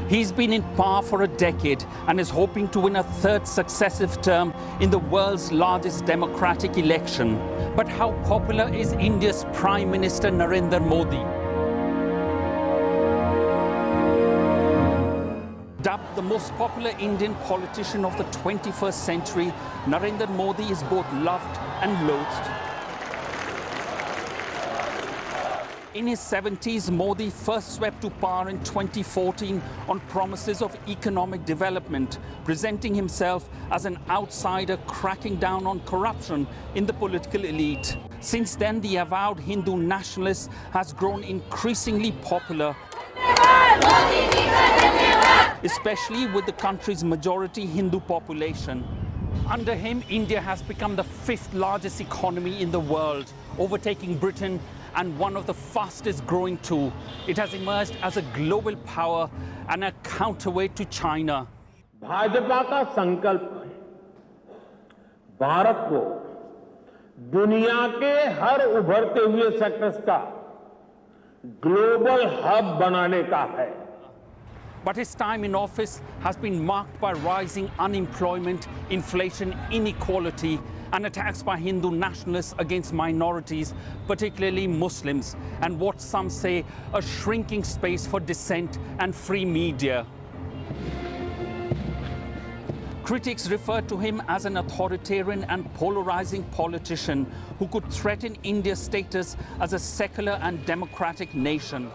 He's been in power for a decade and is hoping to win a third successive term in the world's largest democratic election. But how popular is India's Prime Minister Narendra Modi? Dubbed the most popular Indian politician of the 21st century, Narendra Modi is both loved and loathed. In his 70s, Modi first swept to power in 2014 on promises of economic development, presenting himself as an outsider cracking down on corruption in the political elite. Since then, the avowed Hindu nationalist has grown increasingly popular, especially with the country's majority Hindu population. Under him, India has become the fifth largest economy in the world, overtaking Britain, and one of the fastest growing too. It has emerged as a global power and a counterweight to China. Bhajpa का संकल्प भारत को दुनिया के हर उभरते हुए sectors का global hub बनाने का है. But his time in office has been marked by rising unemployment, inflation, inequality, and attacks by Hindu nationalists against minorities, particularly Muslims, and what some say a shrinking space for dissent and free media. Critics refer to him as an authoritarian and polarizing politician who could threaten India's status as a secular and democratic nation.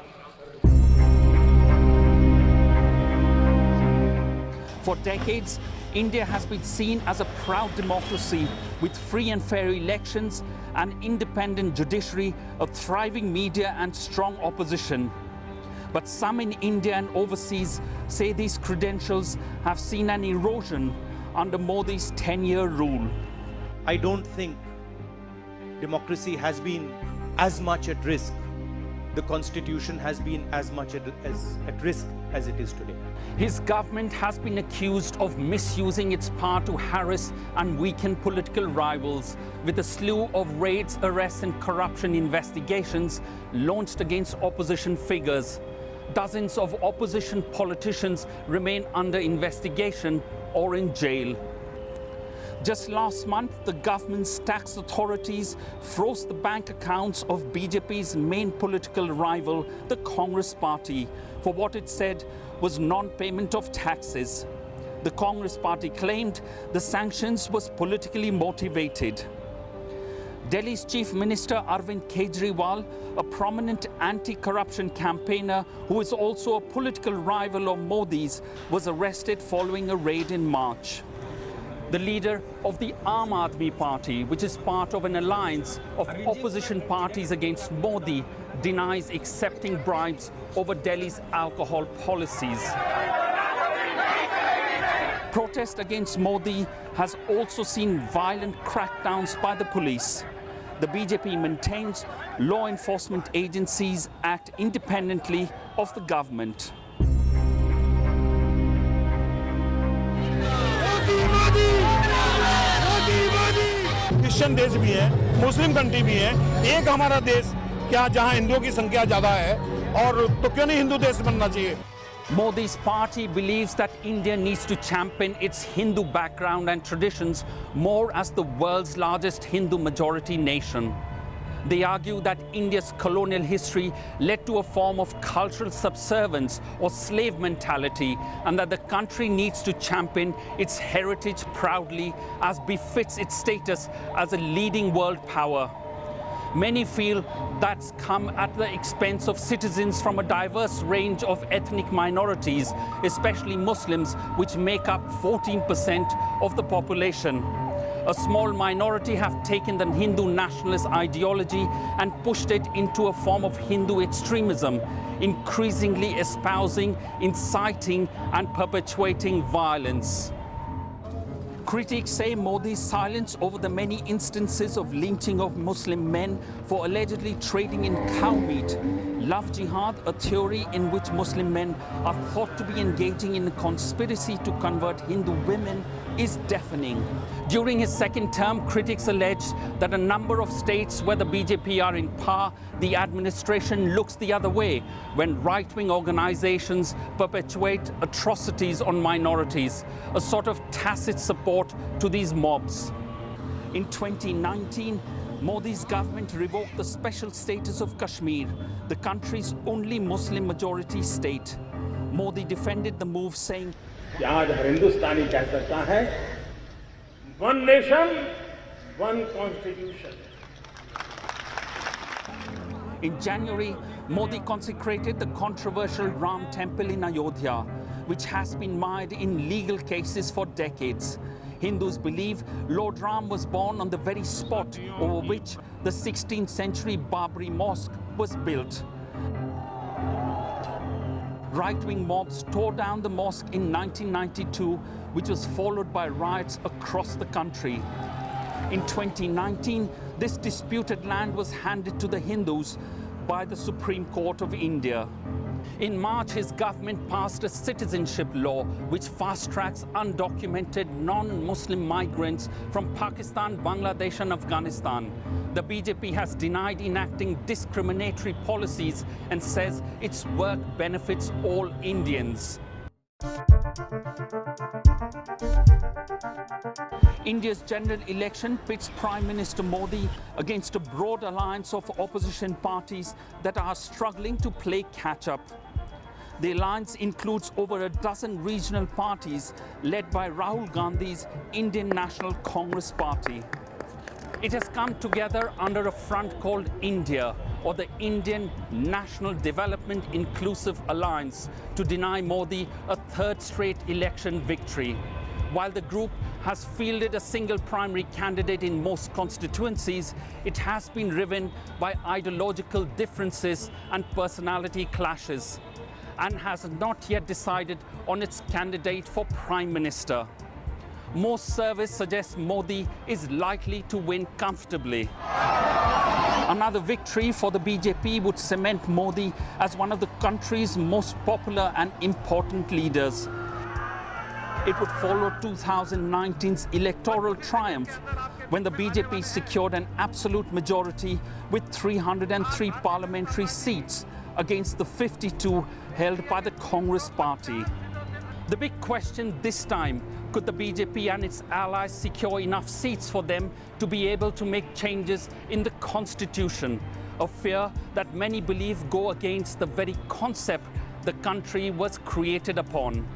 For decades, India has been seen as a proud democracy with free and fair elections, an independent judiciary, a thriving media and strong opposition. But some in India and overseas say these credentials have seen an erosion under Modi's 10-year rule. I don't think democracy has been as much at risk. The constitution has been as much at risk as it is today. His government has been accused of misusing its power to harass and weaken political rivals, with a slew of raids, arrests and corruption investigations launched against opposition figures. Dozens of opposition politicians remain under investigation or in jail. Just last month, the government's tax authorities froze the bank accounts of BJP's main political rival, the Congress Party, for what it said was non-payment of taxes. The Congress Party claimed the sanctions was politically motivated. Delhi's Chief Minister Arvind Kejriwal, a prominent anti-corruption campaigner who is also a political rival of Modi's, was arrested following a raid in March. The leader of the Aam Aadmi Party, which is part of an alliance of opposition parties against Modi, denies accepting bribes over Delhi's alcohol policies. Protest against Modi has also seen violent crackdowns by the police. The BJP maintains law enforcement agencies act independently of the government. Christian देश भी है, Muslim country भी है, एक हमारा देश क्या जहां हिंदुओं की संख्या ज्यादा है और तो क्यों नहीं हिंदू देश बनना चाहिए? Modi's party believes that India needs to champion its Hindu background and traditions more as the world's largest Hindu majority nation. They argue that India's colonial history led to a form of cultural subservience or slave mentality, and that the country needs to champion its heritage proudly as befits its status as a leading world power. Many feel that's come at the expense of citizens from a diverse range of ethnic minorities, especially Muslims, which make up 14% of the population. A small minority have taken the Hindu nationalist ideology and pushed it into a form of Hindu extremism, increasingly espousing, inciting and perpetuating violence. Critics say Modi's silence over the many instances of lynching of Muslim men for allegedly trading in cow meat, love jihad, a theory in which Muslim men are thought to be engaging in a conspiracy to convert Hindu women, is deafening. During his second term, critics alleged that a number of states where the BJP are in power, the administration looks the other way when right-wing organizations perpetuate atrocities on minorities, a sort of tacit support to these mobs. In 2019, Modi's government revoked the special status of Kashmir, the country's only Muslim majority state. Modi defended the move, saying, आज हर हिंदुस्तानी कह सकता है, one nation, one constitution. In January, Modi consecrated the controversial Ram temple in Ayodhya, which has been mired in legal cases for decades. Hindus believe Lord Ram was born on the very spot over which the 16th century Babri Mosque was built. Right-wing mobs tore down the mosque in 1992, which was followed by riots across the country. In 2019, this disputed land was handed to the Hindus by the Supreme Court of India. In March, his government passed a citizenship law which fast-tracks undocumented non-Muslim migrants from Pakistan, Bangladesh and Afghanistan. The BJP has denied enacting discriminatory policies and says its work benefits all Indians. India's general election pits Prime Minister Modi against a broad alliance of opposition parties that are struggling to play catch-up. The alliance includes over a dozen regional parties led by Rahul Gandhi's Indian National Congress Party. It has come together under a front called India, or the Indian National Development Inclusive Alliance, to deny Modi a third straight election victory. While the group has fielded a single primary candidate in most constituencies, it has been riven by ideological differences and personality clashes, and has not yet decided on its candidate for Prime Minister. Most surveys suggest Modi is likely to win comfortably. Another victory for the BJP would cement Modi as one of the country's most popular and important leaders. It would follow 2019's electoral triumph when the BJP secured an absolute majority with 303 parliamentary seats against the 52 held by the Congress Party. The big question this time, could the BJP and its allies secure enough seats for them to be able to make changes in the constitution? A fear that many believe go against the very concept the country was created upon.